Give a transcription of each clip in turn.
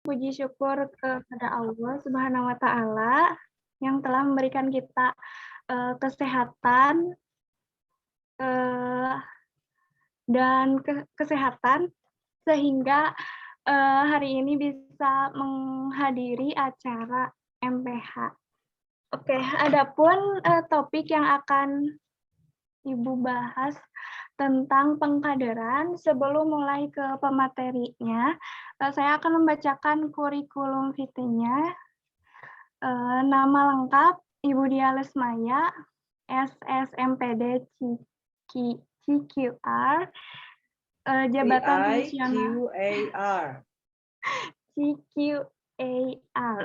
puji syukur kepada Allah Subhanahu wa Ta'ala yang telah memberikan kita kesehatan dan kesehatan sehingga hari ini bisa menghadiri acara MPH. Oke, adapun topik yang akan Ibu bahas tentang pengkaderan. Sebelum mulai ke pematerinya, saya akan membacakan kurikulum vitae-nya. Nama lengkap Ibu Dia Lesmaya, SSMPD CQR, jabatan fungsional CQAR.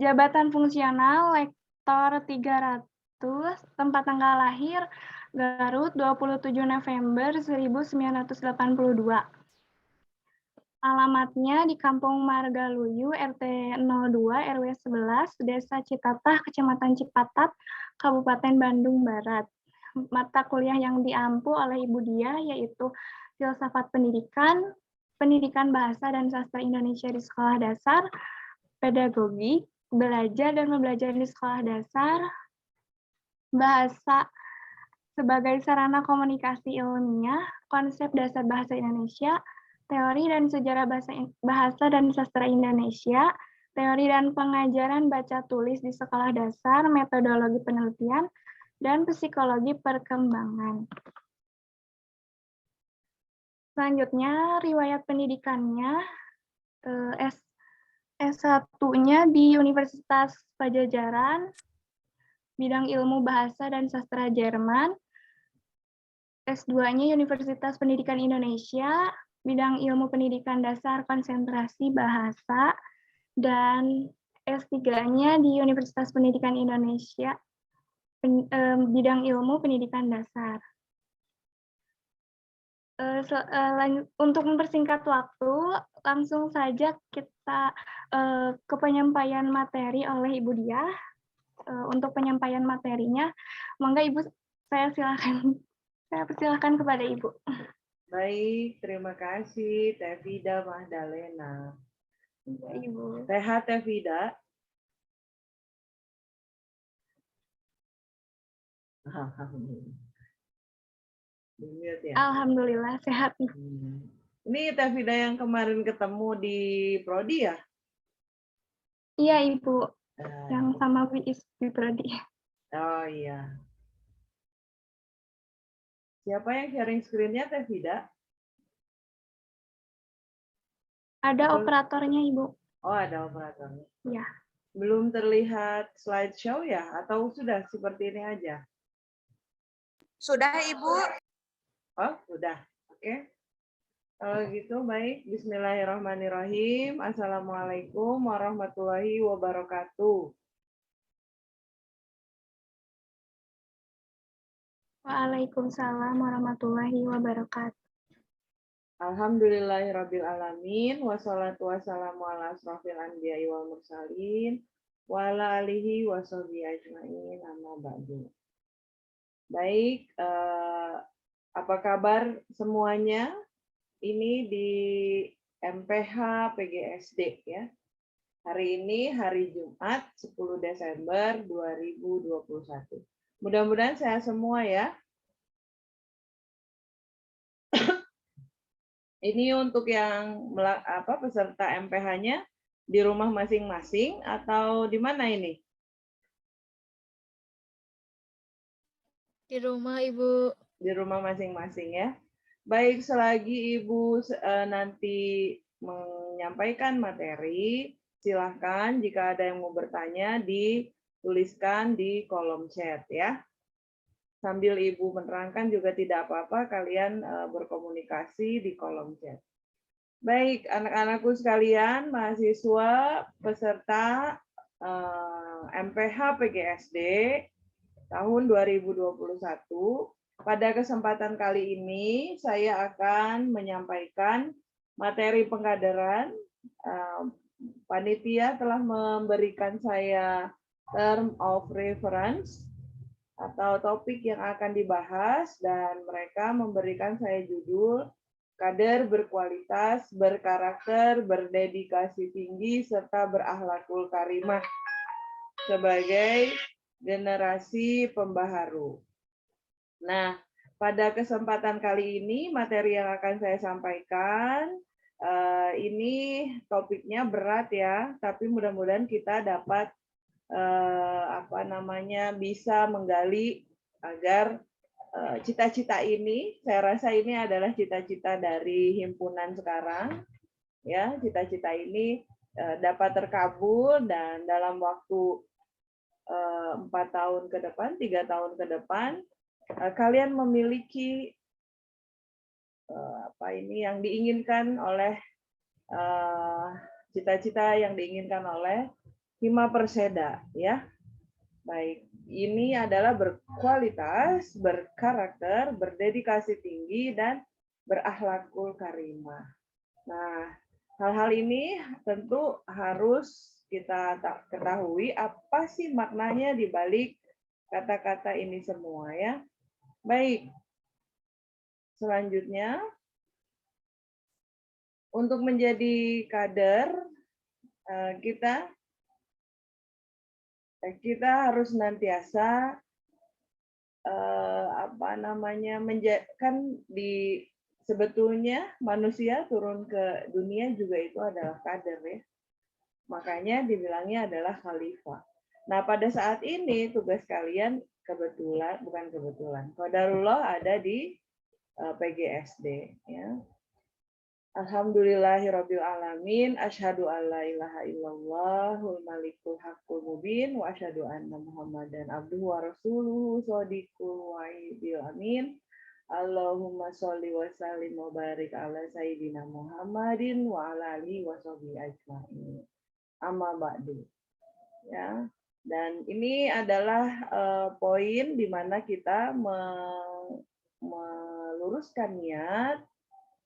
Jabatan fungsional Lektor 300, tempat tanggal lahir Garut 27 November 1982. Alamatnya di Kampung Margaluyu, RT 02, RW 11, Desa Citatah, Kecamatan Cipatat, Kabupaten Bandung Barat. Mata kuliah yang diampu oleh Ibu Dia yaitu Filsafat Pendidikan, Pendidikan Bahasa dan Sastra Indonesia di Sekolah Dasar, Pedagogi, Belajar dan Membelajar di Sekolah Dasar, Bahasa sebagai sarana komunikasi ilmiah, Konsep dasar bahasa Indonesia, Teori dan sejarah bahasa dan sastra Indonesia, Teori dan pengajaran baca tulis di sekolah dasar, Metodologi penelitian, dan Psikologi perkembangan. Selanjutnya, riwayat pendidikannya, S1-nya di Universitas Pajajaran, bidang ilmu bahasa dan sastra Jerman, S2-nya Universitas Pendidikan Indonesia, bidang ilmu pendidikan dasar konsentrasi bahasa, dan S3-nya di Universitas Pendidikan Indonesia, bidang ilmu pendidikan dasar. Untuk mempersingkat waktu, langsung saja kita ke penyampaian materi oleh Ibu Dia. Untuk penyampaian materinya, monggo Ibu, saya persilahkan kepada Ibu. Baik, terima kasih Teh Vida Mahdalena. Ibu. Sehat Teh Vida? Alhamdulillah sehat. Ini Teh Vida yang kemarin ketemu di Prodi ya? Iya Ibu, yang sama di Prodi. Oh iya. Siapa yang sharing screen-nya Teh Vida? Ada operatornya Ibu. Oh ada operatornya. Iya. Belum terlihat slideshow ya? Atau sudah seperti ini aja? Sudah Ibu. Oh sudah, oke. Kalau gitu baik, bismillahirrahmanirrahim. Assalamualaikum warahmatullahi wabarakatuh. Waalaikumsalam warahmatullahi wabarakatuh. Alhamdulillahirabbil alamin, wassalatu wassalamu ala asrofil anbiya'i wal mursalin, wa ala alihi washabihi ajmain, amma ba'du. Baik, apa kabar semuanya? Ini di MPH PGSD ya. Hari ini hari Jumat 10 Desember 2021. Mudah-mudahan sehat semua ya. Ini untuk yang peserta MPH-nya di rumah masing-masing atau di mana ini? Di rumah Ibu. Di rumah masing-masing ya. Baik, selagi Ibu nanti menyampaikan materi, silahkan jika ada yang mau bertanya dituliskan di kolom chat ya. Sambil Ibu menerangkan juga tidak apa-apa, kalian berkomunikasi di kolom chat. Baik, anak-anakku sekalian, mahasiswa peserta MPH PGSD tahun 2021. Pada kesempatan kali ini, saya akan menyampaikan materi pengkaderan. Panitia telah memberikan saya term of reference atau topik yang akan dibahas, dan mereka memberikan saya judul kader berkualitas, berkarakter, berdedikasi tinggi, serta berakhlakul karimah sebagai generasi pembaharu. Nah, pada kesempatan kali ini materi yang akan saya sampaikan ini topiknya berat ya, tapi mudah-mudahan kita dapat bisa menggali agar cita-cita ini, saya rasa ini adalah cita-cita dari himpunan sekarang, ya, cita-cita ini dapat terkabul dan dalam waktu 4 tahun ke depan, 3 tahun ke depan, kalian memiliki yang diinginkan oleh cita-cita yang diinginkan oleh Hima Perseda, ya. Baik, ini adalah berkualitas, berkarakter, berdedikasi tinggi, dan berakhlakul karimah. Nah, hal-hal ini tentu harus kita ketahui apa sih maknanya di balik kata-kata ini semua, ya. Baik, selanjutnya untuk menjadi kader kita harus senantiasa sebetulnya manusia turun ke dunia juga itu adalah kader, ya. Makanya dibilangnya adalah khalifah. Nah, pada saat ini tugas kalian qadarullah ada di PGSD, ya. Alhamdulillahirabbil alamin, asyhadu alla ilaha illallahul malikul haqqul mubin wa asyhadu anna muhammadan abduhu wa rasuluhu shadiqul wa'idil amin. Allahumma sholli wa sallim wa barik ala sayyidina Muhammadin wa ala alihi wa sahbihi ajmain. Amma ba'du. Ya. Dan ini adalah poin di mana kita meluruskan niat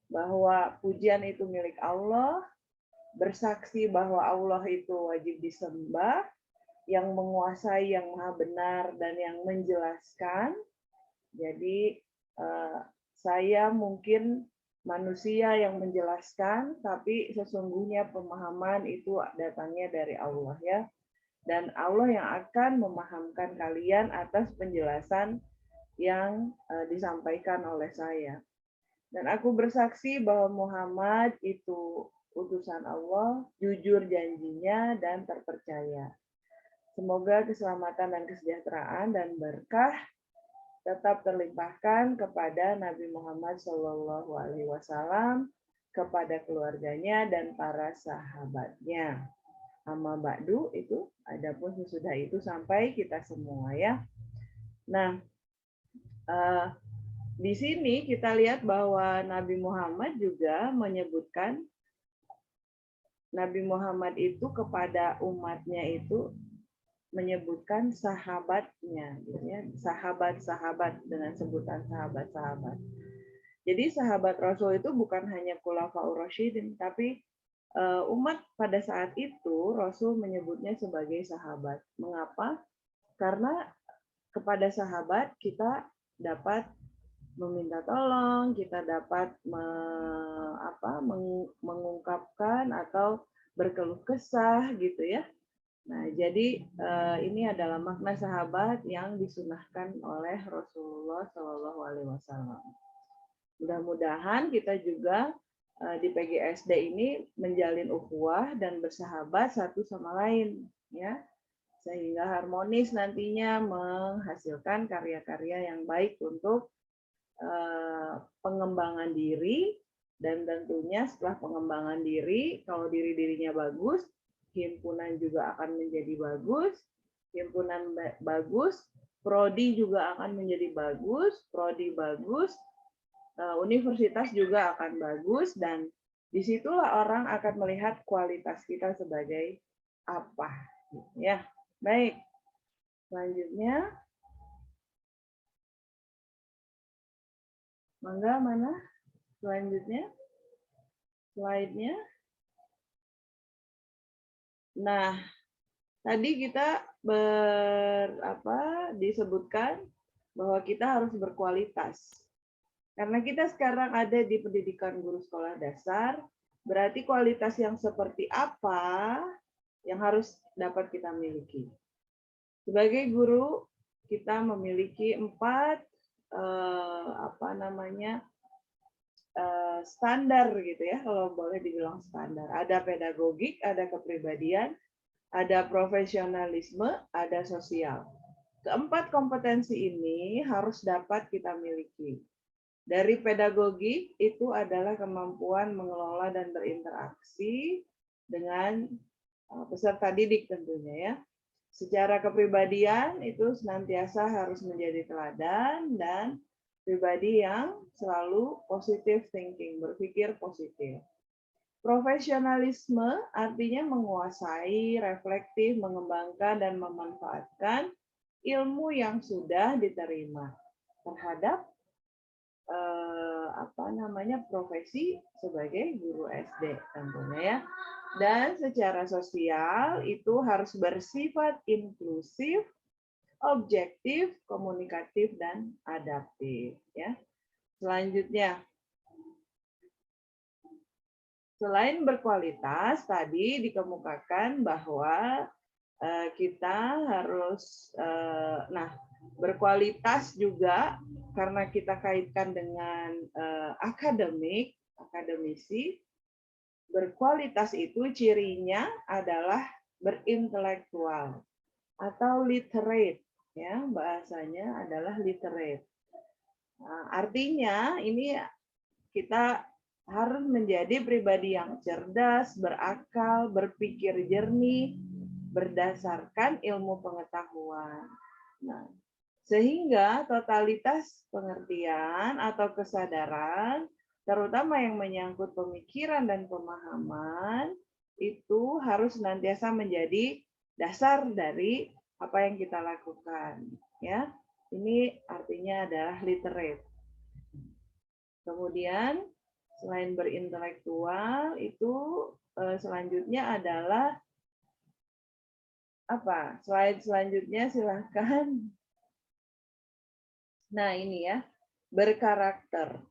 bahwa pujian itu milik Allah, bersaksi bahwa Allah itu wajib disembah, yang menguasai, yang maha benar, dan yang menjelaskan. Jadi saya mungkin manusia yang menjelaskan, tapi sesungguhnya pemahaman itu datangnya dari Allah, ya. Dan Allah yang akan memahamkan kalian atas penjelasan yang disampaikan oleh saya. Dan aku bersaksi bahwa Muhammad itu utusan Allah, jujur janjinya, dan terpercaya. Semoga keselamatan dan kesejahteraan dan berkah tetap terlimpahkan kepada Nabi Muhammad SAW, kepada keluarganya dan para sahabatnya. Amma ba'du itu, adapun sesudah itu sampai kita semua, ya. Nah, di sini kita lihat bahwa Nabi Muhammad juga menyebutkan Nabi Muhammad itu kepada umatnya itu menyebutkan sahabatnya, ya, sahabat-sahabat dengan sebutan sahabat-sahabat. Jadi sahabat Rasul itu bukan hanya khulafaur rasyidin, tapi umat pada saat itu Rasul menyebutnya sebagai sahabat. Mengapa? Karena kepada sahabat kita dapat meminta tolong, kita dapat mengungkapkan atau berkeluh kesah, gitu, ya. Nah, jadi ini adalah makna sahabat yang disunahkan oleh Rasulullah SAW. Mudah-mudahan kita juga di PGSD ini menjalin ukhuwah dan bersahabat satu sama lain, ya, sehingga harmonis nantinya menghasilkan karya-karya yang baik untuk pengembangan diri, dan tentunya setelah pengembangan diri, kalau dirinya bagus, himpunan juga akan menjadi bagus, himpunan bagus, prodi juga akan menjadi bagus, prodi bagus, universitas juga akan bagus, dan disitulah orang akan melihat kualitas kita sebagai apa, ya. Baik, selanjutnya. Mangga, mana selanjutnya? Slide-nya. Nah, tadi kita disebutkan bahwa kita harus berkualitas. Karena kita sekarang ada di pendidikan guru sekolah dasar, berarti kualitas yang seperti apa yang harus dapat kita miliki. Sebagai guru, kita memiliki 4 standar gitu ya, kalau boleh dibilang standar. Ada pedagogik, ada kepribadian, ada profesionalisme, ada sosial. Keempat kompetensi ini harus dapat kita miliki. Dari pedagogik itu adalah kemampuan mengelola dan berinteraksi dengan peserta didik tentunya ya. Secara kepribadian itu senantiasa harus menjadi teladan dan pribadi yang selalu positive thinking, berpikir positif. Profesionalisme artinya menguasai, reflektif, mengembangkan dan memanfaatkan ilmu yang sudah diterima terhadap profesi sebagai guru SD tentunya ya. Dan secara sosial itu harus bersifat inklusif, objektif, komunikatif dan adaptif ya. Selanjutnya, selain berkualitas tadi dikemukakan bahwa kita harus berkualitas juga karena kita kaitkan dengan akademisi. Berkualitas itu cirinya adalah berintelektual atau literate ya, bahasanya adalah literate. Nah, artinya ini kita harus menjadi pribadi yang cerdas, berakal, berpikir jernih, berdasarkan ilmu pengetahuan. Nah, sehingga totalitas pengertian atau kesadaran, terutama yang menyangkut pemikiran dan pemahaman, itu harus senantiasa menjadi dasar dari apa yang kita lakukan. Ya, ini artinya adalah literate. Kemudian selain berintelektual itu selanjutnya adalah apa? Slide selanjutnya silahkan. Nah, ini ya, berkarakter.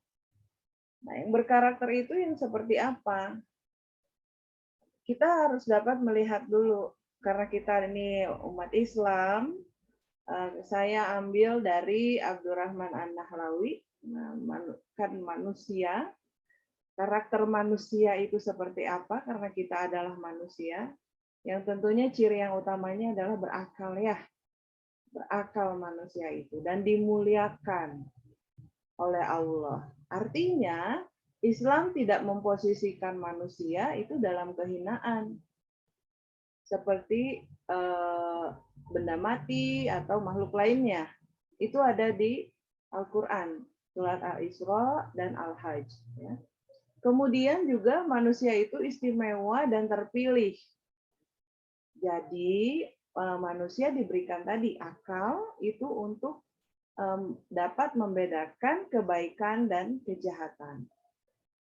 Nah, yang berkarakter itu yang seperti apa? Kita harus dapat melihat dulu, karena kita ini umat Islam, saya ambil dari Abdurrahman An-Nahlawi, kan manusia. Karakter manusia itu seperti apa? Karena kita adalah manusia, yang tentunya ciri yang utamanya adalah berakal ya. Berakal manusia itu dan dimuliakan oleh Allah. Artinya Islam tidak memposisikan manusia itu dalam kehinaan seperti benda mati atau makhluk lainnya. Itu ada di Al-Quran, surat Al-Isra dan Al-Hajj. Ya. Kemudian juga manusia itu istimewa dan terpilih. Jadi manusia diberikan tadi akal itu untuk dapat membedakan kebaikan dan kejahatan,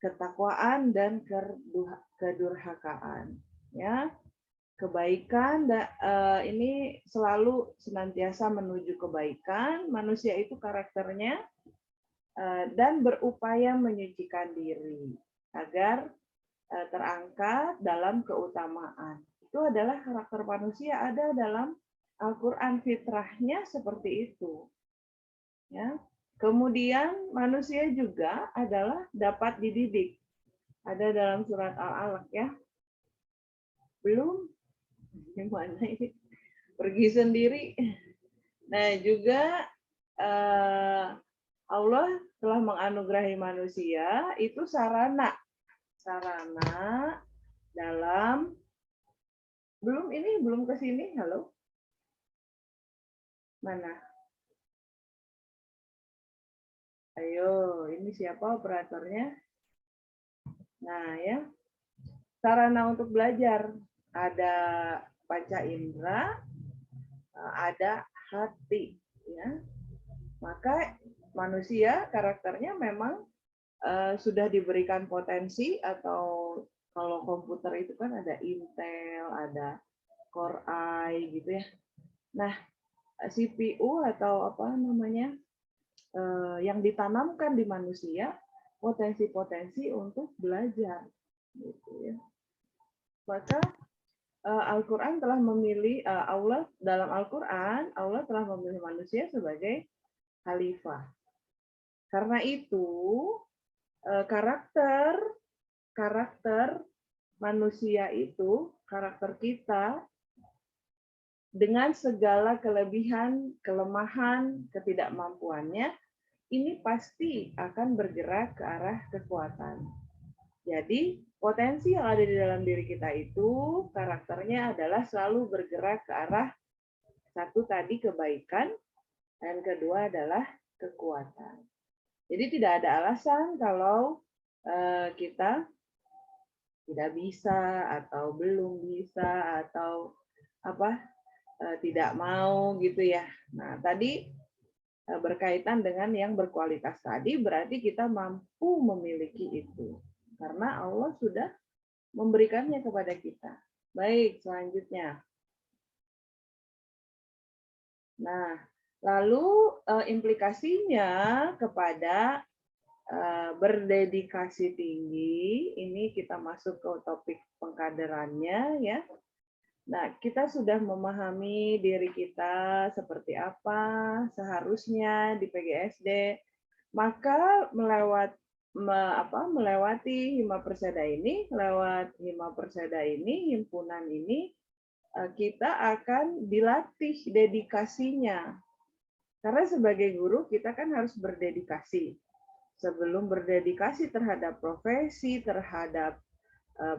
ketakwaan dan kedurhakaan. Ya, kebaikan ini selalu senantiasa menuju kebaikan. Manusia itu karakternya dan berupaya menyucikan diri agar terangkat dalam keutamaan. Itu adalah karakter manusia, ada dalam Al-Quran, fitrahnya seperti itu. Ya. Kemudian manusia juga adalah dapat dididik. Ada dalam surat Al-Alaq ya. Belum? Gimana ini? Pergi sendiri. Nah, juga Allah telah menganugerahi manusia itu sarana dalam belum ke sini. Halo, mana? Ayo, ini siapa operatornya? Nah ya, sarana untuk belajar ada panca indera, ada hati, ya. Maka manusia karakternya memang sudah diberikan potensi, atau kalau komputer itu kan ada Intel, ada Core i gitu ya. Nah, CPU atau apa namanya yang ditanamkan di manusia potensi-potensi untuk belajar, gitu ya. Maka Al-Quran telah memilih Allah dalam Al-Quran, Allah telah memilih manusia sebagai khalifah. Karena itu karakter manusia itu, karakter kita dengan segala kelebihan, kelemahan, ketidakmampuannya, ini pasti akan bergerak ke arah kekuatan. Jadi, potensi yang ada di dalam diri kita itu, karakternya adalah selalu bergerak ke arah satu tadi kebaikan, dan kedua adalah kekuatan. Jadi tidak ada alasan kalau kita tidak bisa atau belum bisa atau tidak mau gitu ya. Nah, tadi berkaitan dengan yang berkualitas tadi berarti kita mampu memiliki itu karena Allah sudah memberikannya kepada kita. Baik, selanjutnya. Nah, lalu implikasinya kepada berdedikasi tinggi, ini kita masuk ke topik pengkaderannya ya. Nah, kita sudah memahami diri kita seperti apa seharusnya di PGSD, maka melewati Hima Perseda ini, lewat Hima Perseda ini, himpunan ini, kita akan dilatih dedikasinya. Karena sebagai guru kita kan harus berdedikasi. Sebelum berdedikasi terhadap profesi, terhadap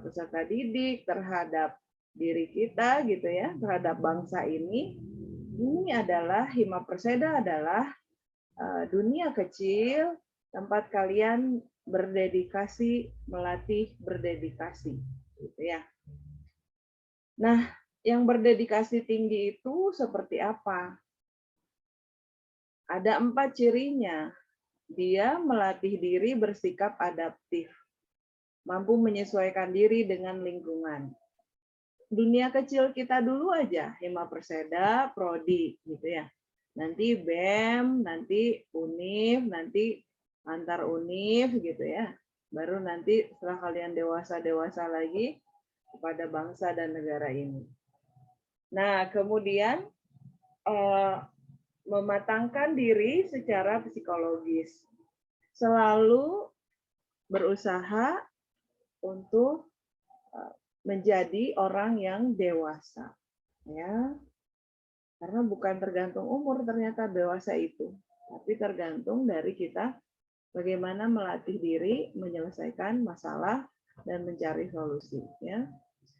peserta didik, terhadap diri kita gitu ya, terhadap bangsa ini adalah Hima Perseda adalah dunia kecil tempat kalian berdedikasi, melatih berdedikasi gitu ya. Nah, yang berdedikasi tinggi itu seperti apa? Ada 4 cirinya. Dia melatih diri bersikap adaptif, mampu menyesuaikan diri dengan lingkungan. Dunia kecil kita dulu aja, Hima Perseda, Prodi, gitu ya. Nanti BEM, nanti UNIF, nanti antar UNIF, gitu ya. Baru nanti setelah kalian dewasa lagi kepada bangsa dan negara ini. Nah, kemudian mematangkan diri secara psikologis. Selalu berusaha untuk menjadi orang yang dewasa, ya, karena bukan tergantung umur ternyata dewasa itu, tapi tergantung dari kita bagaimana melatih diri menyelesaikan masalah dan mencari solusi, ya.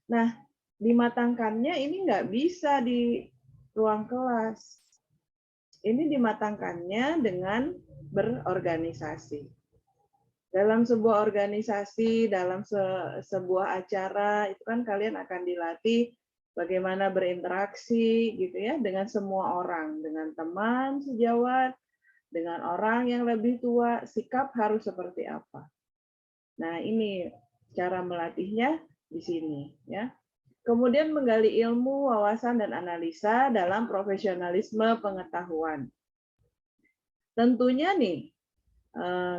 Nah, dimatangkannya ini nggak bisa di ruang kelas, ini dimatangkannya dengan berorganisasi. Dalam sebuah organisasi, dalam sebuah acara, itu kan kalian akan dilatih bagaimana berinteraksi gitu ya dengan semua orang, dengan teman sejawat, dengan orang yang lebih tua, sikap harus seperti apa. Nah, ini cara melatihnya di sini ya. Kemudian menggali ilmu, wawasan dan analisa dalam profesionalisme pengetahuan. Tentunya nih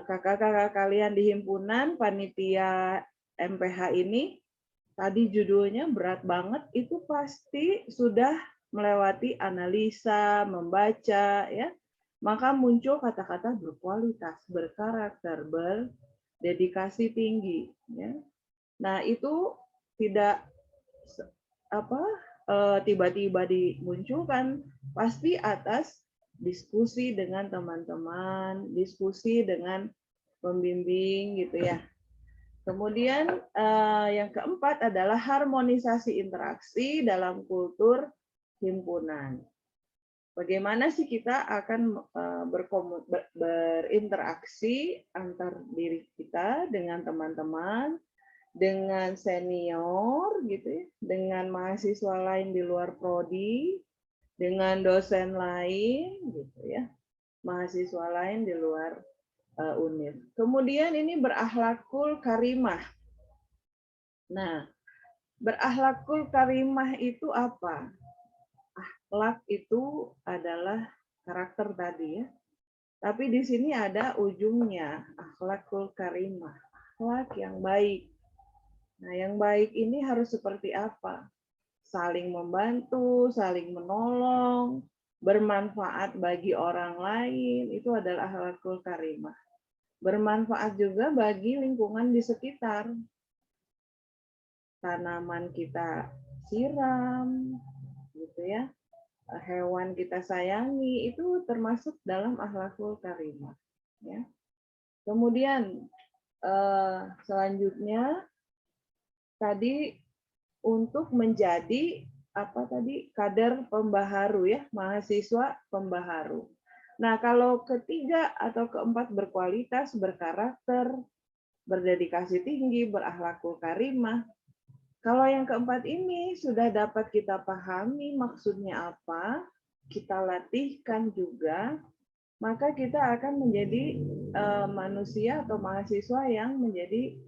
kakak-kakak kalian di himpunan panitia MPH ini tadi judulnya berat banget, itu pasti sudah melewati analisa, membaca ya. Maka muncul kata-kata berkualitas, berkarakter, berdedikasi tinggi ya. Nah, itu tidak tiba-tiba dimunculkan, pasti atas diskusi dengan teman-teman, diskusi dengan pembimbing gitu ya. Kemudian yang keempat adalah harmonisasi interaksi dalam kultur himpunan. Bagaimana sih kita akan berinteraksi antar diri kita dengan teman-teman, dengan senior gitu ya, dengan mahasiswa lain di luar prodi, dengan dosen lain gitu ya, mahasiswa lain di luar UNIF. Kemudian ini berakhlakul karimah. Nah, berakhlakul karimah itu apa? Akhlak itu adalah karakter tadi ya. Tapi di sini ada ujungnya, akhlakul karimah, akhlak yang baik. Nah, yang baik ini harus seperti apa? Saling membantu, saling menolong, bermanfaat bagi orang lain, itu adalah akhlakul karimah. Bermanfaat juga bagi lingkungan di sekitar. Tanaman kita siram, gitu ya. Hewan kita sayangi, itu termasuk dalam akhlakul karimah. Ya. Kemudian selanjutnya tadi untuk menjadi apa tadi kader pembaharu ya, mahasiswa pembaharu. Nah, kalau ketiga atau keempat berkualitas, berkarakter, berdedikasi tinggi, berakhlakul karimah. Kalau yang keempat ini sudah dapat kita pahami maksudnya apa, kita latihkan juga, maka kita akan menjadi manusia atau mahasiswa yang menjadi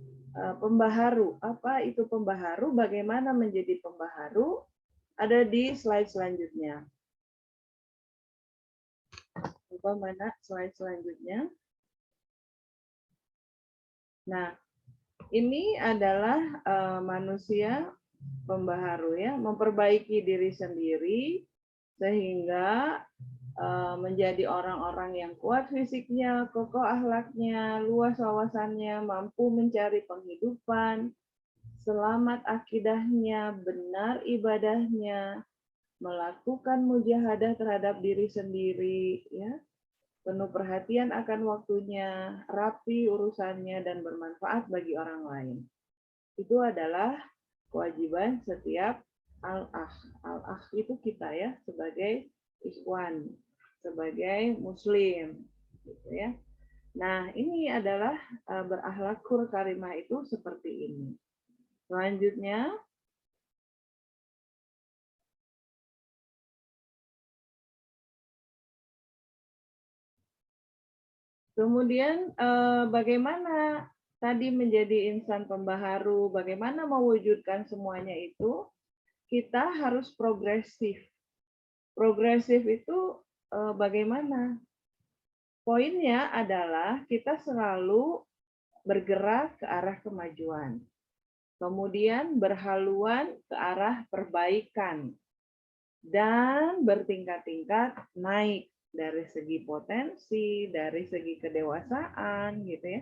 pembaharu. Apa itu pembaharu? Bagaimana menjadi pembaharu? Ada di slide selanjutnya. Coba mana slide selanjutnya? Nah, ini adalah manusia pembaharu ya, memperbaiki diri sendiri sehingga menjadi orang-orang yang kuat fisiknya, kokoh akhlaknya, luas wawasannya, mampu mencari penghidupan, selamat akidahnya, benar ibadahnya, melakukan mujahadah terhadap diri sendiri, ya, penuh perhatian akan waktunya, rapi urusannya, dan bermanfaat bagi orang lain. Itu adalah kewajiban setiap al-akh. Al-akh itu kita ya, sebagai ikhwan, sebagai muslim. Gitu ya. Nah, ini adalah berakhlakul karimah itu seperti ini. Selanjutnya, kemudian bagaimana tadi menjadi insan pembaharu, bagaimana mewujudkan semuanya itu, kita harus progresif. Progresif itu bagaimana? Poinnya adalah kita selalu bergerak ke arah kemajuan. Kemudian berhaluan ke arah perbaikan. Dan bertingkat-tingkat naik dari segi potensi, dari segi kedewasaan, gitu ya.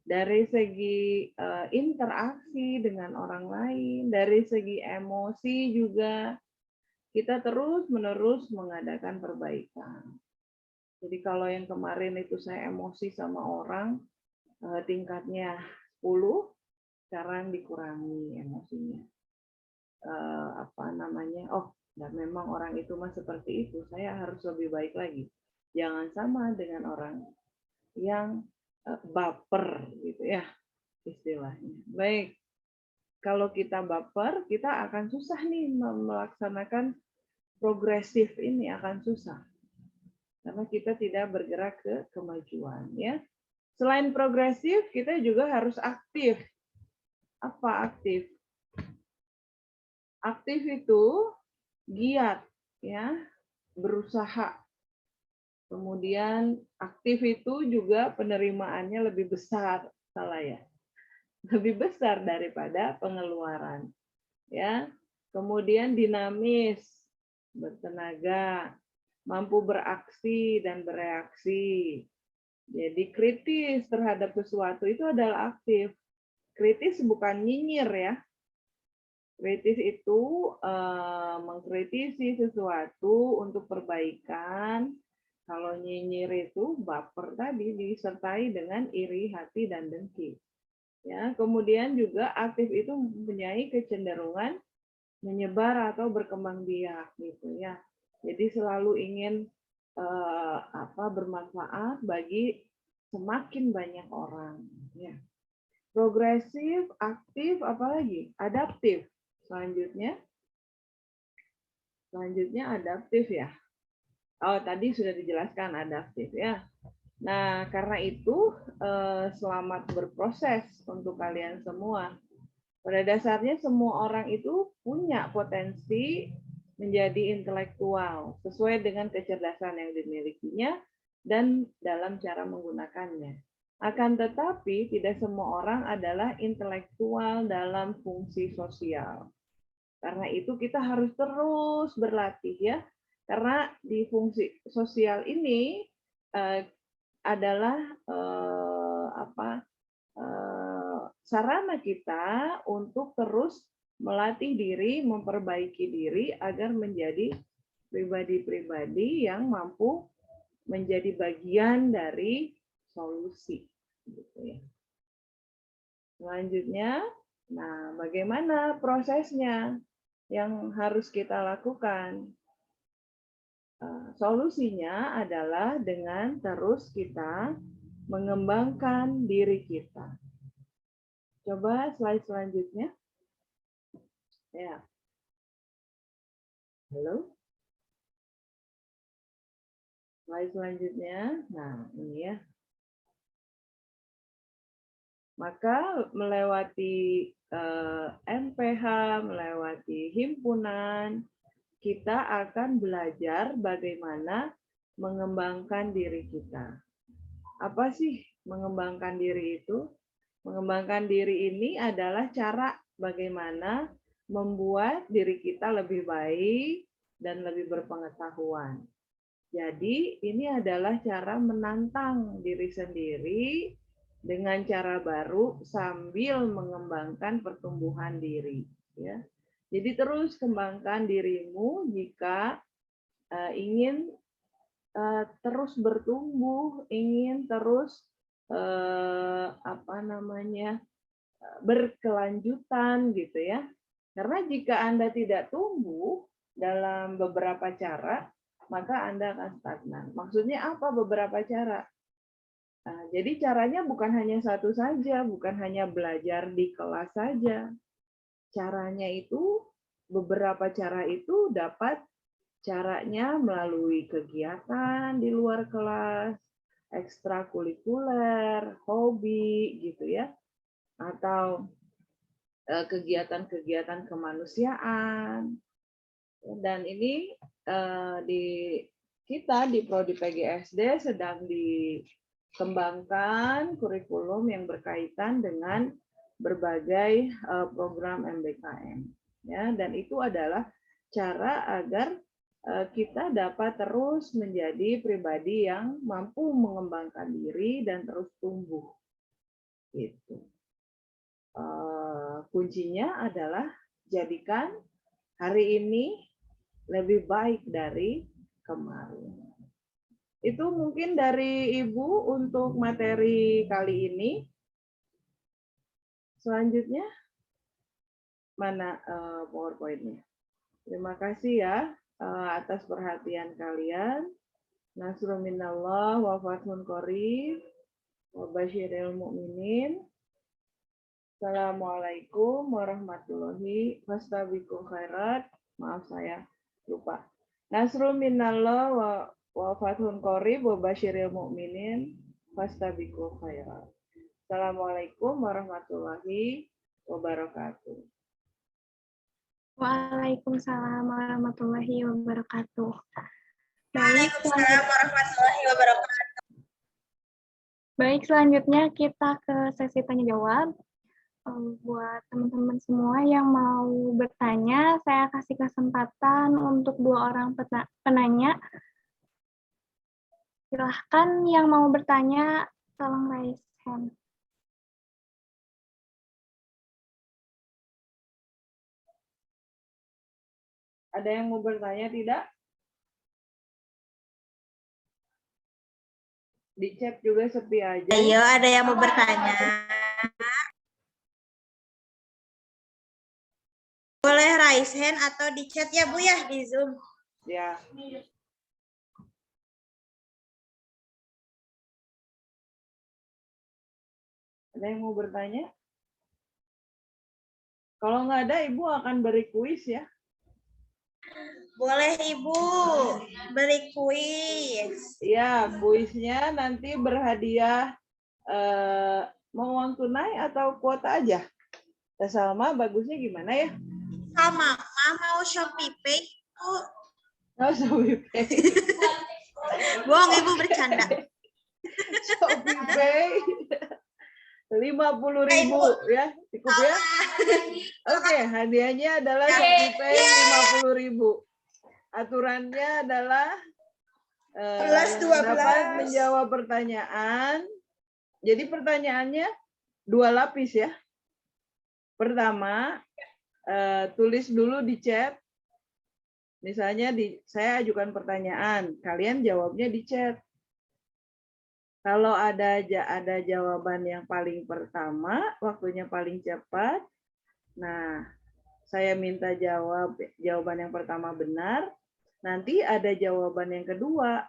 Dari segi interaksi dengan orang lain, dari segi emosi juga, kita terus-menerus mengadakan perbaikan. Jadi kalau yang kemarin itu saya emosi sama orang, tingkatnya 10, sekarang dikurangi emosinya. Apa namanya? Oh, dan memang orang itu mah seperti itu, saya harus lebih baik lagi. Jangan sama dengan orang yang baper gitu ya istilahnya. Baik, kalau kita baper, kita akan susah nih melaksanakan progresif ini, akan susah. Karena kita tidak bergerak ke kemajuan ya. Selain progresif, kita juga harus aktif. Apa aktif? Aktif itu giat ya, berusaha. Kemudian aktif itu juga penerimaannya lebih besar, salah ya. Lebih besar daripada pengeluaran. Ya. Kemudian dinamis, bertenaga, mampu beraksi dan bereaksi. Jadi kritis terhadap sesuatu itu adalah aktif. Kritis bukan nyinyir ya. Kritis itu mengkritisi sesuatu untuk perbaikan. Kalau nyinyir itu baper tadi disertai dengan iri hati dan dengki. Ya, kemudian juga aktif itu mempunyai kecenderungan menyebar atau berkembang biak gitu ya. Jadi selalu ingin bermanfaat bagi semakin banyak orang. Ya. Progresif, aktif, apalagi adaptif. Selanjutnya adaptif ya. Oh, tadi sudah dijelaskan adaptif ya. Nah, karena itu selamat berproses untuk kalian semua. Pada dasarnya semua orang itu punya potensi menjadi intelektual sesuai dengan kecerdasan yang dimilikinya dan dalam cara menggunakannya. Akan tetapi tidak semua orang adalah intelektual dalam fungsi sosial. Karena itu kita harus terus berlatih ya. Karena di fungsi sosial ini adalah sarana kita untuk terus melatih diri, memperbaiki diri agar menjadi pribadi-pribadi yang mampu menjadi bagian dari solusi. Gitu ya. Selanjutnya, nah bagaimana prosesnya yang harus kita lakukan? Solusinya adalah dengan terus kita mengembangkan diri kita. Coba slide selanjutnya. Ya. Halo? Slide selanjutnya. Nah, ini ya. Maka melewati MPH, melewati himpunan, kita akan belajar bagaimana mengembangkan diri kita. Apa sih mengembangkan diri itu? Mengembangkan diri ini adalah cara bagaimana membuat diri kita lebih baik dan lebih berpengetahuan. Jadi ini adalah cara menantang diri sendiri dengan cara baru sambil mengembangkan pertumbuhan diri. Ya. Jadi terus kembangkan dirimu jika ingin terus bertumbuh, ingin terus berkelanjutan gitu ya. Karena jika Anda tidak tumbuh dalam beberapa cara, maka Anda akan stagnan. Maksudnya apa beberapa cara? Nah, jadi caranya bukan hanya satu saja, bukan hanya belajar di kelas saja. Caranya itu, beberapa cara itu dapat caranya melalui kegiatan di luar kelas, ekstrakurikuler, hobi gitu ya, atau kegiatan-kegiatan kemanusiaan. Dan ini kita di Prodi PGSD sedang dikembangkan kurikulum yang berkaitan dengan berbagai program MBKM. Ya, dan itu adalah cara agar kita dapat terus menjadi pribadi yang mampu mengembangkan diri dan terus tumbuh. Gitu. Kuncinya adalah jadikan hari ini lebih baik dari kemarin. Itu mungkin dari Ibu untuk materi kali ini. Selanjutnya, mana PowerPoint-nya? Terima kasih ya atas perhatian kalian. Nasrun minallah wa fathun qarib wa basyiril mu'minin. Assalamualaikum warahmatullahi wabarakatuh. Khairat. Maaf saya lupa. Nasrun minallah wa fathun qarib wa basyiril mu'minin. Fastabiqul khairat. Assalamualaikum warahmatullahi wabarakatuh. Waalaikumsalam warahmatullahi wabarakatuh. Waalaikumsalam warahmatullahi wabarakatuh. Baik, selanjutnya kita ke sesi tanya jawab. Buat teman-teman semua yang mau bertanya, saya kasih kesempatan untuk 2 orang penanya. Silahkan yang mau bertanya, tolong raise hand. Ada yang mau bertanya tidak? Di chat juga sepi aja. Ayo, ada yang mau bertanya? Boleh raise hand atau di chat ya Bu ya, di Zoom. Ya. Ada yang mau bertanya? Kalau nggak ada, Ibu akan beri kuis ya. Boleh Ibu, beri kuis. Ya, kuisnya nanti berhadiah mau uang tunai atau kuota aja. Teh Salma, bagusnya gimana ya? Sama, mau Shopee Pay, Bu. Oh, Shopee Pay. Bohong, Ibu bercanda. Shopee Pay 50.000 ya, cukup ya. Oke, hadiahnya adalah Shopee Pay 50.000. Aturannya adalah 11, yang dapat 12. menjawab pertanyaan. Jadi pertanyaannya 2 lapis ya. Pertama, tulis dulu di chat. Misalnya saya ajukan pertanyaan, kalian jawabnya di chat. Kalau ada jawaban yang paling pertama, waktunya paling cepat. Nah, saya minta jawaban yang pertama benar. Nanti ada jawaban yang kedua.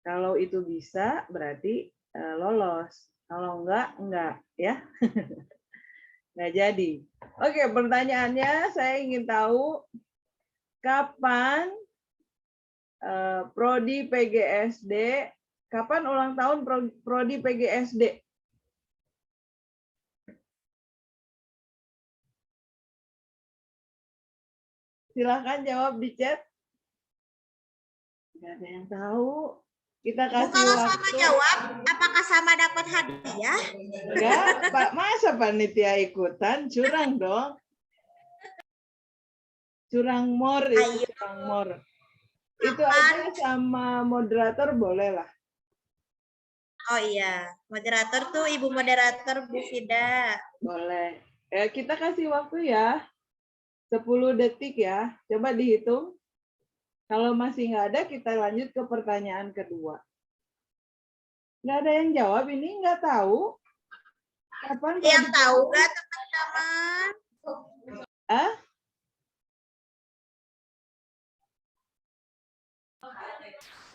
Kalau itu bisa, berarti lolos. Kalau enggak ya. Nggak jadi. Oke, pertanyaannya saya ingin tahu kapan Prodi PGSD, kapan ulang tahun Prodi PGSD? Silahkan jawab di chat. Nggak ada yang tahu. Kita Bu, kasih kalau waktu. sama jawab, apakah sama dapat hadiah? Enggak, Pak, masa panitia ikutan? Curang dong. Curang mor itu, curang mor. Itu aja sama moderator boleh lah. Oh iya, moderator tuh Ibu moderator Bu Fida. Boleh. Kita kasih waktu ya. 10 detik ya. Coba dihitung. Kalau masih nggak ada, kita lanjut ke pertanyaan kedua. Nggak ada yang jawab, ini nggak tahu. Kapan Yang tahu nggak teman-teman? Ah?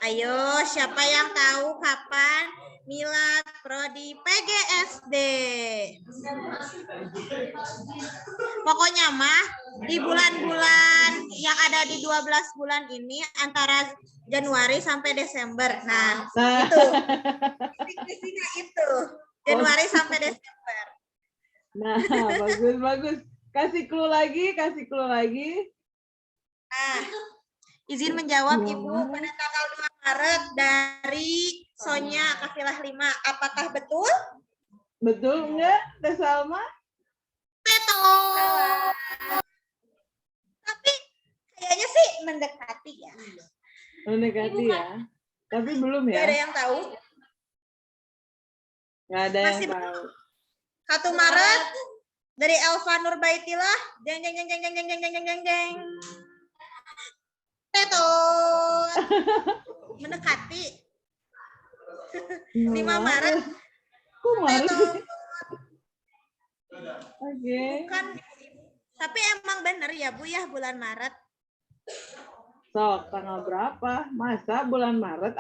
Ayo, siapa yang tahu kapan milad Prodi PGSD? Pokoknya mah di bulan-bulan yang ada di 12 bulan ini antara Januari sampai Desember. Nah, itu. Definisinya itu. Januari sampai Desember. Nah, bagus. Kasih clue lagi. Nah, izin menjawab Ibu pada tanggal 2 Maret dari Sonya Kafilah 5. Apakah betul? Betul enggak, Teh Salma? Betul. Tapi kayaknya sih mendekati ya. Mendekati ya. Tapi belum Gak ada ya. yang tahu. Nggak ada yang Masih tahu. 1 Maret dari Elva Nurbaitillah. Jeng jeng jeng jeng jeng jeng jeng jeng jeng jeng. Betul. Mendekati. 5 Maret. Kok Maret? Betul. Oke. Bukan. Tapi emang bener ya Bu ya bulan Maret. Sok, tanggal berapa? Masa bulan Maret?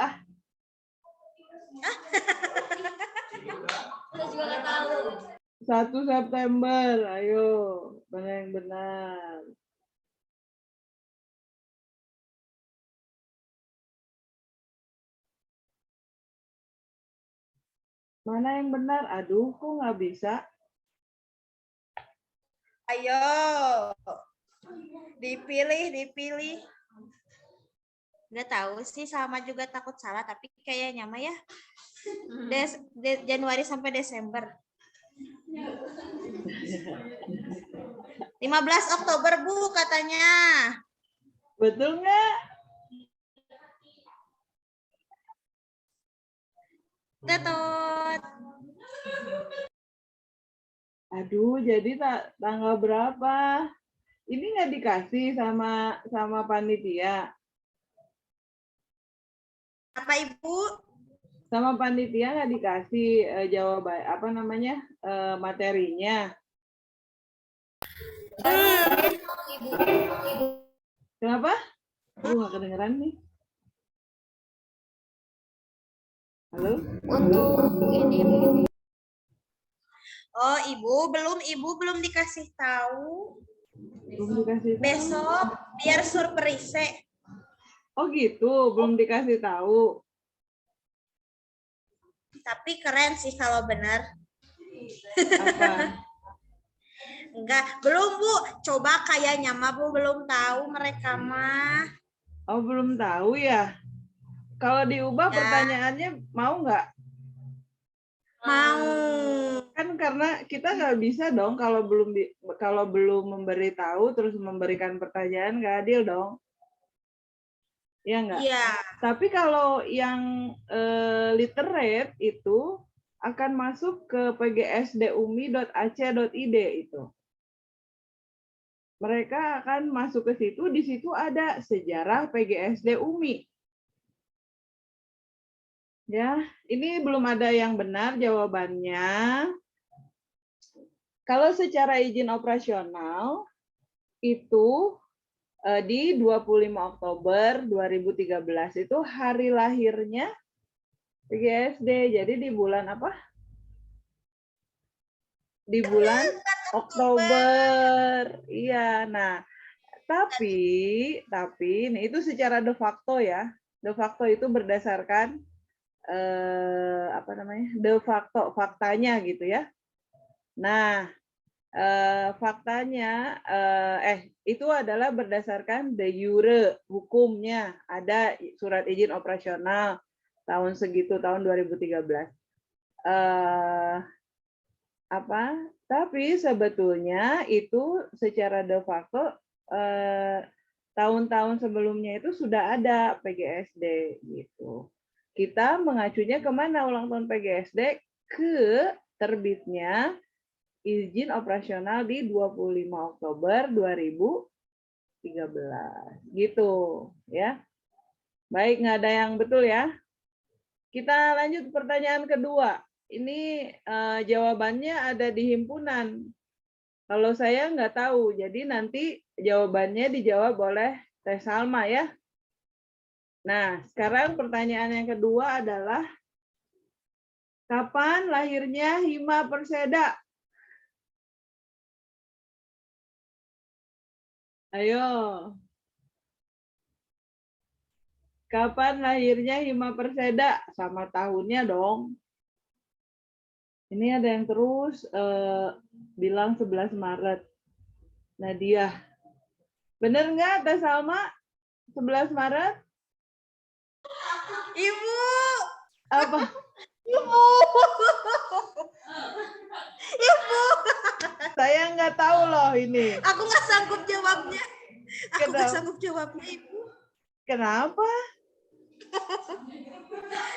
1 September. Ayo, mana yang benar? Mana yang benar? Aduh, kok nggak bisa? Ayo. Dipilih. Nggak tahu sih, sama juga takut salah, tapi kayaknya mah ya. Januari sampai Desember. 15 Oktober Bu katanya. Betul nggak? Betul. Aduh, jadi tanggal berapa? Ini nggak dikasih sama panitia. Apa Ibu? Sama panitia nggak dikasih jawaban materinya. Kenapa? Aduh, nggak kedengeran nih. Halo? Untuk ini Bu. Oh, Ibu belum dikasih tahu. Belum dikasih tahu. Besok biar surprise. Oh gitu, belum dikasih tahu. Tapi keren sih kalau benar. Apa? Enggak, belum Bu. Coba kayaknya mah Bu belum tahu mereka mah. Oh, belum tahu ya? Kalau diubah Ya. pertanyaannya mau nggak? Mau. Kan karena kita nggak bisa dong kalau belum memberitahu terus memberikan pertanyaan, nggak adil dong. Ya nggak? Iya. Tapi kalau yang literate itu akan masuk ke pgsdumi.ac.id itu. Mereka akan masuk ke situ, di situ ada sejarah PGSD UMI. Ya, ini belum ada yang benar jawabannya. Kalau secara izin operasional itu di 25 Oktober 2013 itu hari lahirnya PGSD. Jadi di bulan apa? Di bulan Oktober. Iya, nah, tapi ini itu secara de facto ya. De facto itu berdasarkan apa namanya? De facto faktanya gitu ya. Nah, faktanya itu adalah berdasarkan de jure hukumnya, ada surat izin operasional tahun segitu tahun 2013. Tapi sebetulnya itu secara de facto tahun-tahun sebelumnya itu sudah ada PGSD gitu. Kita mengacunya kemana ulang tahun PGSD? Ke terbitnya izin operasional di 25 Oktober 2013 gitu ya. Baik, nggak ada yang betul ya. Kita lanjut pertanyaan kedua. Ini jawabannya ada di himpunan. Kalau saya nggak tahu, jadi nanti jawabannya dijawab oleh Teh Salma ya. Nah, sekarang pertanyaan yang kedua adalah kapan lahirnya Hima Perseda? Ayo. Kapan lahirnya Hima Perseda? Sama tahunnya dong. Ini ada yang terus bilang 11 Maret. Nadia. Bener nggak, Teh Salma? 11 Maret? Ibu. Apa? Ibu. Ibu. Saya nggak tahu loh ini. Aku nggak sanggup jawabnya. Aku nggak Kenapa? sanggup jawabnya, Ibu. Kenapa?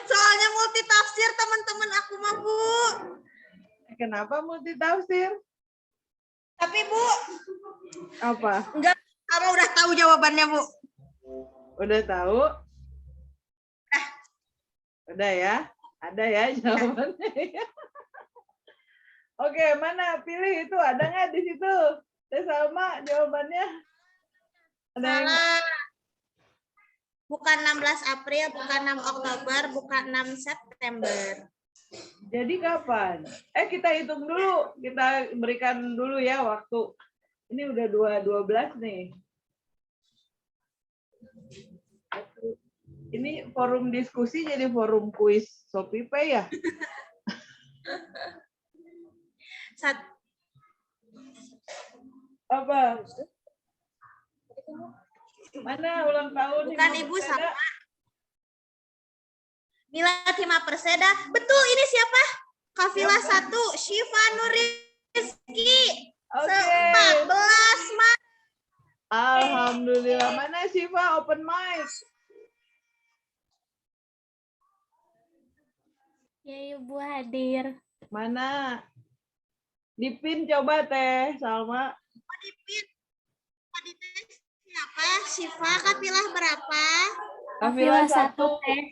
Soalnya multitafsir teman-teman aku mah, Bu. Kenapa multitafsir? Tapi, Bu, Apa? enggak, kamu udah tahu jawabannya, Bu. Udah tahu? Udah ya? Ada ya jawabannya? Oke, mana? Pilih itu. Ada nggak di situ? Teh Salma, jawabannya? Ada yang... Salah. Bukan 16 April, bukan 6 Oktober, bukan 6 September. Jadi kapan? Kita hitung dulu. Kita berikan dulu ya waktu. Ini udah 12 nih. Ini forum diskusi jadi forum kuis Shopee ya? Apa? Mana ulang tahun? Bukan Ibu sama. Milad Hima Perseda. Betul, ini siapa? Kafilah 1, Syifa Nurizki. Oke. 14 Maret. Alhamdulillah. Mana Syifa open mic? Ya, Ibu hadir. Mana? Dipin coba Teh Salma. Dipin. Siapa? Syifa Kafilah berapa? Kafilah 1. Teh.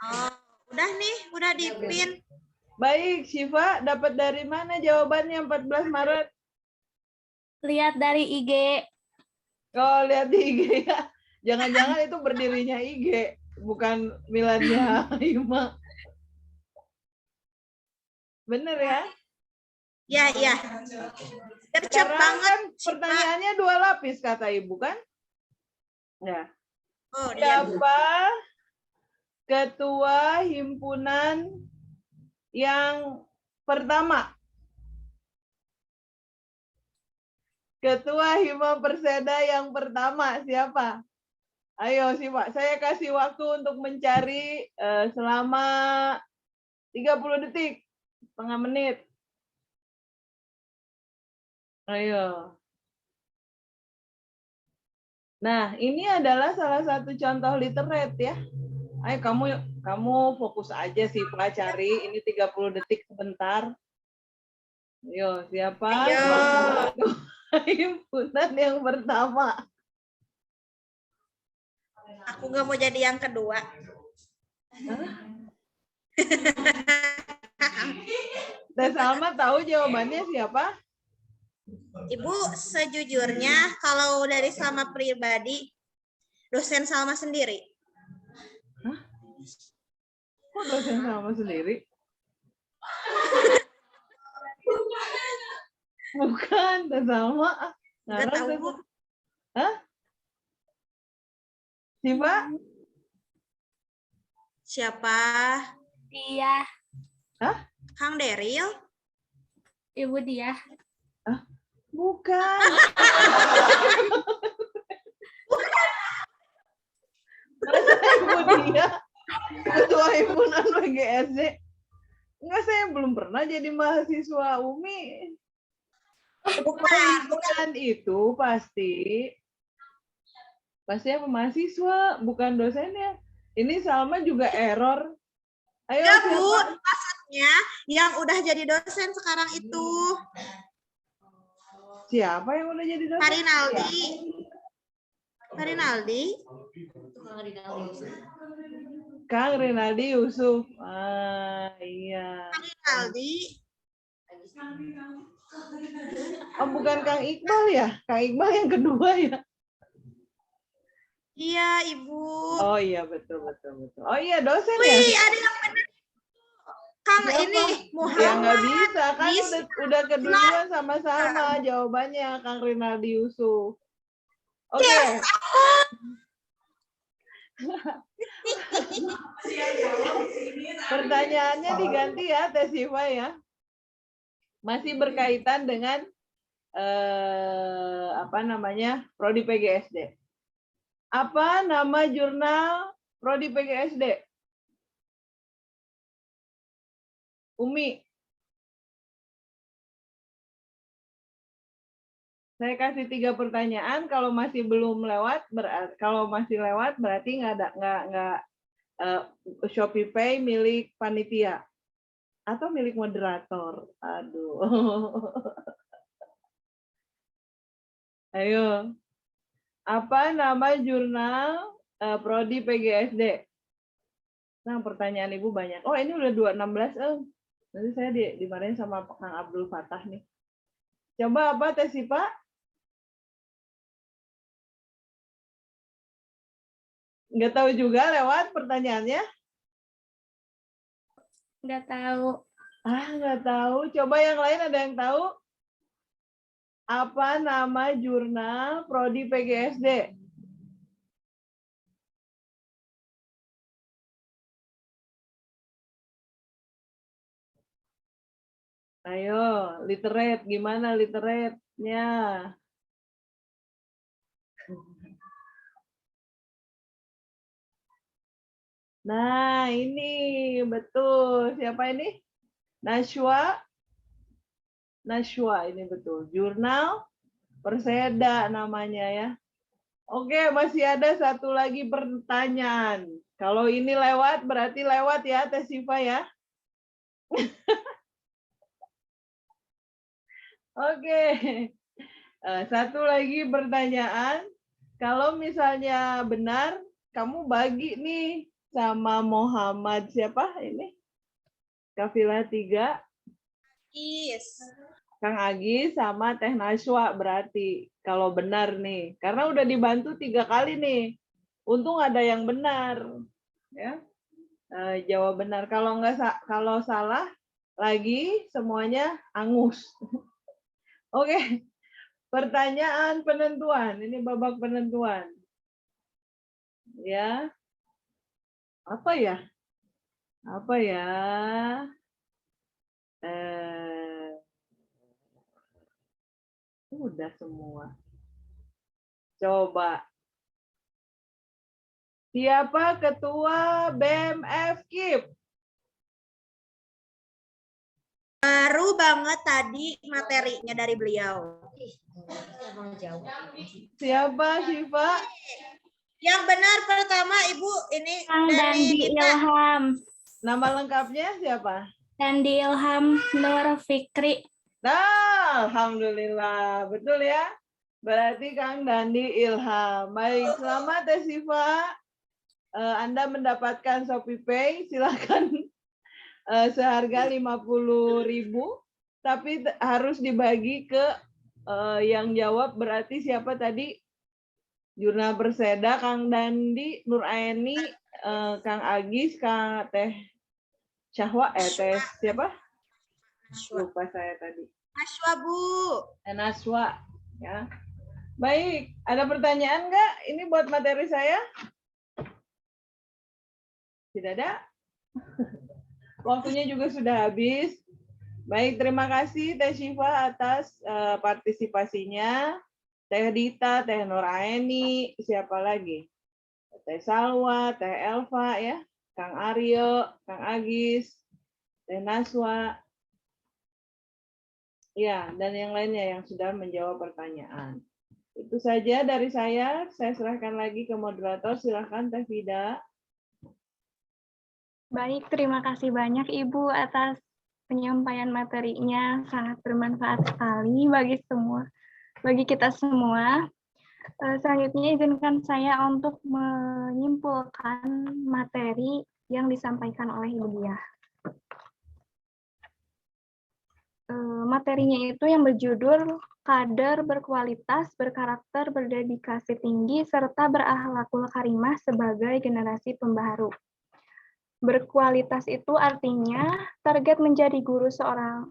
Oh, udah nih, udah dipin. Baik, Syifa dapat dari mana jawabannya 14 Maret? Lihat dari IG. Oh, lihat di IG ya. Jangan-jangan itu berdirinya IG, bukan miladnya Hima. Bener ya? Ya, ya. Gercep Sekarang banget. kan pertanyaannya 2 lapis kata Ibu kan? Ya. Oh, dia. Siapa ketua himpunan yang pertama? Ketua Hima Perseda yang pertama siapa? Ayo sih Pak, saya kasih waktu untuk mencari selama 30 detik, setengah menit. Ayo. Nah, ini adalah salah satu contoh literate ya. Ayo kamu fokus aja sih Pak cari, ini 30 detik sebentar. Ayo, siapa? Ayo. Himpunan yang pertama. Aku nggak mau jadi yang kedua. Teh Salma tahu jawabannya siapa? Ibu, sejujurnya kalau dari Salma pribadi, dosen Salma sendiri. Kok dosen Salma sendiri? Bukan, Teh Salma. Nggak tahu, Bu. Hah? Siapa? Siapa? Dia, Hah? Kang Deril? Ibu dia. Bukan. Masa Ibu dia ketua himpunan PGSD? Enggak, saya belum pernah jadi mahasiswa UMI. Himpunan itu pasti apa mahasiswa, bukan dosennya. Ini Salma juga error. Ayo, Ya, Bu. siapa? Maksudnya yang udah jadi dosen sekarang itu. Siapa yang udah jadi dosen? Farinaldi. Farinaldi? Kang Rinaldi Yusuf. Ah, iya. Farinaldi. Oh, bukan Kang Iqbal ya? Kang Iqbal yang kedua ya? Iya, Ibu. Oh iya, betul. Oh iya, dosen ya? Wih, ada yang benar. Kang Siapa? ini Ya Muhammad. nggak bisa, kan Bisa. udah keduluan sama-sama jawabannya Kang Rinaldi Yusuf. Oke. Yes. Pertanyaannya diganti ya, Teh Siva ya. Masih berkaitan dengan Prodi PGSD. Apa nama jurnal Prodi PGSD? Umi. Saya kasih 3 pertanyaan. Kalau masih belum lewat, kalau masih lewat berarti nggak Shopee Pay milik panitia atau milik moderator. Aduh. Ayo. Apa nama jurnal Prodi PGSD? Nah, pertanyaan Ibu banyak. Oh, ini udah 216. Nanti saya dimarahin sama Kang Abdul Fatah nih. Coba apa, Teh Sipa? Nggak tahu juga lewat pertanyaannya? Nggak tahu. Nggak tahu. Coba yang lain ada yang tahu? Apa nama jurnal Prodi PGSD? Ayo, literate. Gimana literate-nya? Nah, ini betul. Siapa ini? Nashwa. Nashwa, ini betul. Jurnal Perseda namanya ya. Oke, masih ada satu lagi pertanyaan. Kalau ini lewat, berarti lewat ya, Teh Siva ya. Oke. Satu lagi pertanyaan. Kalau misalnya benar, kamu bagi nih sama Muhammad siapa ini? Kafilah 3. Yes. Kang Agi sama Teh Nashwa berarti kalau benar nih, karena udah dibantu 3 kali nih. Untung ada yang benar, ya. Jawab benar. Kalau salah lagi semuanya angus. Oke, pertanyaan penentuan. Ini babak penentuan. Ya, apa ya? Apa ya? Udah semua. Coba Siapa ketua BMF KIP? Baru banget tadi materinya dari beliau. Siapa, Syifa? Yang benar pertama Ibu ini Kang dari Dandi kita. Ilham. Nama lengkapnya siapa? Dandi Ilham Nur Fikri. Nah, alhamdulillah. Betul ya? Berarti Kang Dandi Ilham. Baik, selamat ya Syifa. Anda mendapatkan Shopee Pay, silakan seharga 50.000, tapi harus dibagi ke yang jawab berarti siapa tadi? Jurnal Perseda, Kang Dandi, Nur Aini, Kang Agis, Kang Teh Syahwa, Teh siapa? Lupa saya tadi. Naswa Bu. Naswa, ya. Baik, ada pertanyaan nggak? Ini buat materi saya? Tidak ada? Waktunya juga sudah habis. Baik, terima kasih Teh Syifa atas partisipasinya. Teh Dita, Teh Nur Aini, siapa lagi? Teh Salwa, Teh Elva, ya, Kang Aryo, Kang Agis, Teh Naswa, ya, dan yang lainnya yang sudah menjawab pertanyaan. Itu saja dari saya serahkan lagi ke moderator, silahkan Teh Vida. Baik, terima kasih banyak Ibu atas penyampaian materinya, sangat bermanfaat sekali bagi kita semua. Selanjutnya izinkan saya untuk menyimpulkan materi yang disampaikan oleh Ibu Diah. Materinya itu yang berjudul kader berkualitas, berkarakter, berdedikasi tinggi, serta berakhlakul karimah sebagai generasi pembaharu. Berkualitas itu artinya target menjadi guru sekolah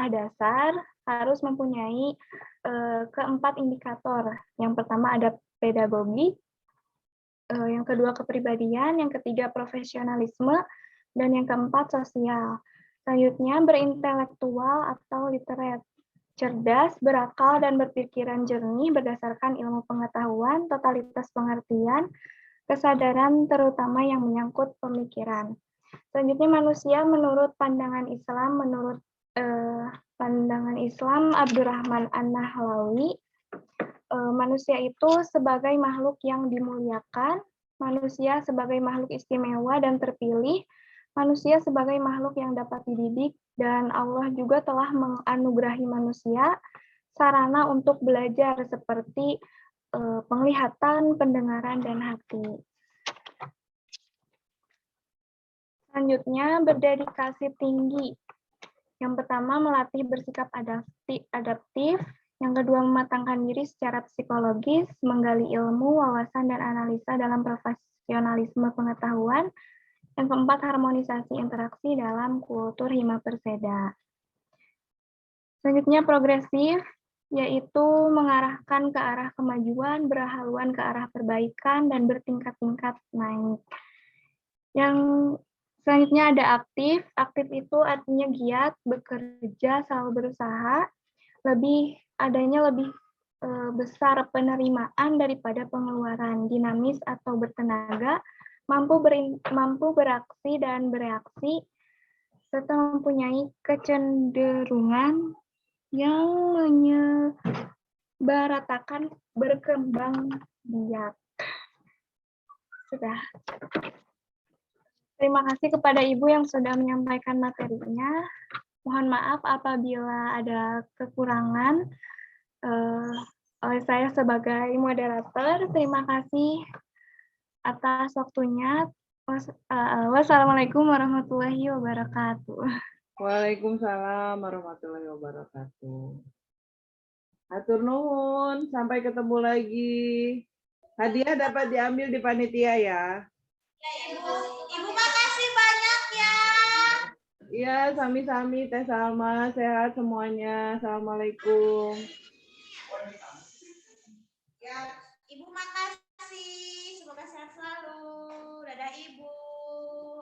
dasar harus mempunyai keempat indikator. Yang pertama ada pedagogi, yang kedua kepribadian, yang ketiga profesionalisme, dan yang keempat sosial. Selanjutnya berintelektual atau literate, cerdas, berakal, dan berpikiran jernih berdasarkan ilmu pengetahuan, totalitas pengertian, kesadaran terutama yang menyangkut pemikiran. Selanjutnya manusia menurut pandangan Islam Abdurrahman An-Nahlawi, manusia itu sebagai makhluk yang dimuliakan, manusia sebagai makhluk istimewa dan terpilih, manusia sebagai makhluk yang dapat dididik, dan Allah juga telah menganugerahi manusia sarana untuk belajar seperti penglihatan, pendengaran, dan hati. Selanjutnya, berdedikasi tinggi. Yang pertama, melatih bersikap adaptif. Yang kedua, mematangkan diri secara psikologis, menggali ilmu, wawasan, dan analisa dalam profesionalisme pengetahuan. Yang keempat, harmonisasi interaksi dalam kultur Hima Perseda. Selanjutnya, progresif, yaitu mengarahkan ke arah kemajuan, berhaluan ke arah perbaikan, dan bertingkat-tingkat naik. Yang selanjutnya ada aktif. Aktif itu artinya giat, bekerja, selalu berusaha, adanya lebih besar penerimaan daripada pengeluaran, dinamis atau bertenaga, mampu beraksi dan bereaksi, serta mempunyai kecenderungan yang menyebaratakan berkembang biak. Sudah. Terima kasih kepada Ibu yang sudah menyampaikan materinya. Mohon maaf apabila ada kekurangan oleh saya sebagai moderator. Terima kasih atas waktunya. Wassalamualaikum warahmatullahi wabarakatuh. Waalaikumsalam warahmatullahi wabarakatuh. Hatur nuhun, sampai ketemu lagi. Hadiah dapat diambil di panitia ya. Ya Ibu. Ibu makasih banyak ya. Iya, sami-sami Teh Salma, sehat semuanya. Assalamualaikum. Ya, Ibu makasih. Semoga sehat selalu. Dadah Ibu.